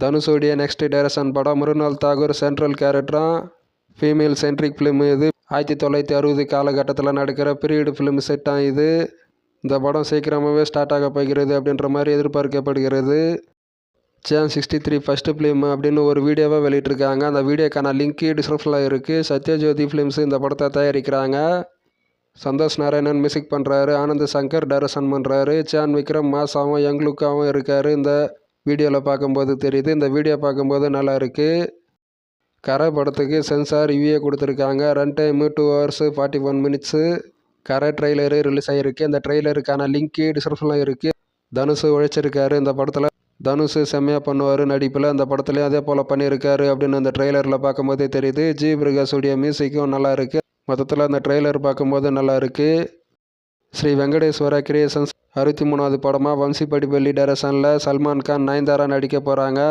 தனுஷோடைய next direction படம். Mrunal Tagore central கேரக்டரும். Female centric film இது. 1960 காலகட்டத்தில் நடக்கிற பீரியட் ஃபிலிம் செட்டாக இது. இந்த படம் சீக்கிரமாகவே ஸ்டார்ட் ஆக போகிறது அப்படின்ற மாதிரி எதிர்பார்க்கப்படுகிறது. ஜான் 63 ஃபஸ்ட்டு ஃபிலிம் அப்படின்னு ஒரு வீடியோவை வெளியிட்டிருக்காங்க. அந்த வீடியோக்கான லிங்க்கு டிஸ்கிரிப்ஷனில் இருக்குது. சத்யஜோதி ஃபிலிம்ஸ் இந்த படத்தை தயாரிக்கிறாங்க. சந்தோஷ் நாராயணன் மியூசிக் பண்ணுறாரு. ஆனந்த் சங்கர் டைரக்ஷன் பண்ணுறாரு. ஜான் விக்ரம் மாசாவும் யங் லுக்காவும் இருக்கார். இந்த வீடியோவில் பார்க்கும்போது தெரியுது. இந்த வீடியோ பார்க்கும்போது நல்லா இருக்குது. கரை படத்துக்கு சென்சார் ரிவ்யூ கொடுத்துருக்காங்க. Run time 2 hours 41 minutes. கரை ட்ரெய்லரு ரிலீஸ் ஆகிருக்கு. அந்த ட்ரெய்லருக்கான லிங்க்கு டிஸ்கிரிப்ஷனில் இருக்குது. தனுஷ் உழைச்சிருக்காரு இந்த படத்தில். தனுஷ் செம்மையாக பண்ணுவார் நடிப்பில். அந்த படத்துலேயும் அதே போல் பண்ணியிருக்காரு அப்படின்னு அந்த ட்ரெய்லரில் பார்க்கும்போதே தெரியுது. ஜி பிரகாஷுடைய மியூசிக்கும் நல்லா இருக்குது. மொத்தத்தில் அந்த ட்ரெய்லர் பார்க்கும்போது நல்லா இருக்குது. ஸ்ரீ வெங்கடேஸ்வரா கிரியேஷன்ஸ் 63வது படமாக வம்சி படிப்பள்ளி டைரக்ஷனில் சல்மான் கான் நயன்தாரா நடிக்க போகிறாங்க.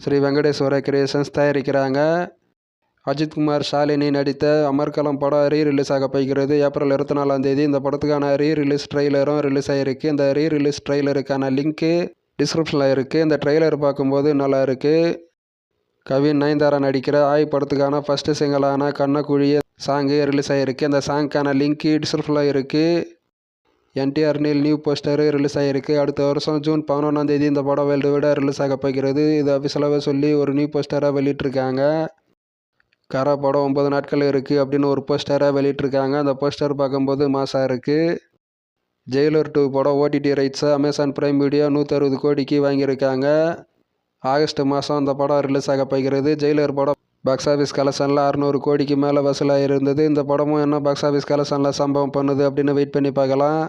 ஸ்ரீ வெங்கடேஸ்வரா கிரியேஷன்ஸ் தயாரிக்கிறாங்க. அஜித்குமார் ஷாலினி நடித்த அமர்கலம் படம் ரீ-ரிலீஸ் ஆக போகிறது. ஏப்ரல் 24ஆம் தேதி. இந்த படத்துக்கான ரீ-ரிலீஸ் ட்ரெய்லரும் ரிலீஸ் ஆகிருக்கு. இந்த ரீ-ரிலீஸ் ட்ரெய்லருக்கான லிங்க்கு டிஸ்கிரிப்ஷனில் இருக்குது. இந்த ட்ரெய்லர் பார்க்கும்போது நல்லா இருக்குது. கவின் நயன்தாரா நடிக்கிற ஆய் படத்துக்கான ஃபஸ்ட்டு சிங்கலான கண்ணக்குழிய சாங்கு ரிலீஸ் ஆகிருக்கு. அந்த சாங்க்கான லிங்க்கு டிஸ்கிரிப்ஷனில் இருக்குது. NTR Neel new poster release ஆகிருக்கு. அடுத்த வருஷம் ஜூன் 11ஆம் தேதி இந்த படம் வேர்ல்டு வைடாக ரிலீஸ் ஆக போகிறது. இது அஃபிஷியலாகவே சொல்லி ஒரு நியூ போஸ்டராக வெளியிட்ருக்காங்க. கரை படம் 9 நாட்கள் இருக்குது அப்படின்னு ஒரு போஸ்டராக வெளியிட்ருக்காங்க. அந்த போஸ்டர் பார்க்கும்போது மாசாக இருக்குது. ஜெயிலர் 2 படம் ஓடிடி ரைட்ஸை அமேசான் பிரைம் வீடியோ 160 கோடிக்கு வாங்கியிருக்காங்க. ஆகஸ்ட் மாதம் அந்த படம் ரிலீஸ் ஆக போகிறது. ஜெயிலர் படம் பாக்ஸ் ஆஃபீஸ் கலெக்ஷனில் 600 கோடிக்கு மேலே வசூலாக இருந்தது. இந்த படமும் என்ன பாக்ஸ் ஆஃபீஸ் கலெக்ஷனில் சம்பவம் பண்ணுது அப்படின்னு வெயிட் பண்ணி பார்க்கலாம்.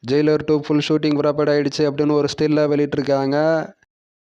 ஜெயிலர் 2 ஃபுல் ஷூட்டிங் ப்ராப்பர்ட் ஆகிடுச்சு அப்படின்னு ஒரு ஸ்டில்ல வெளியிட்ருக்காங்க.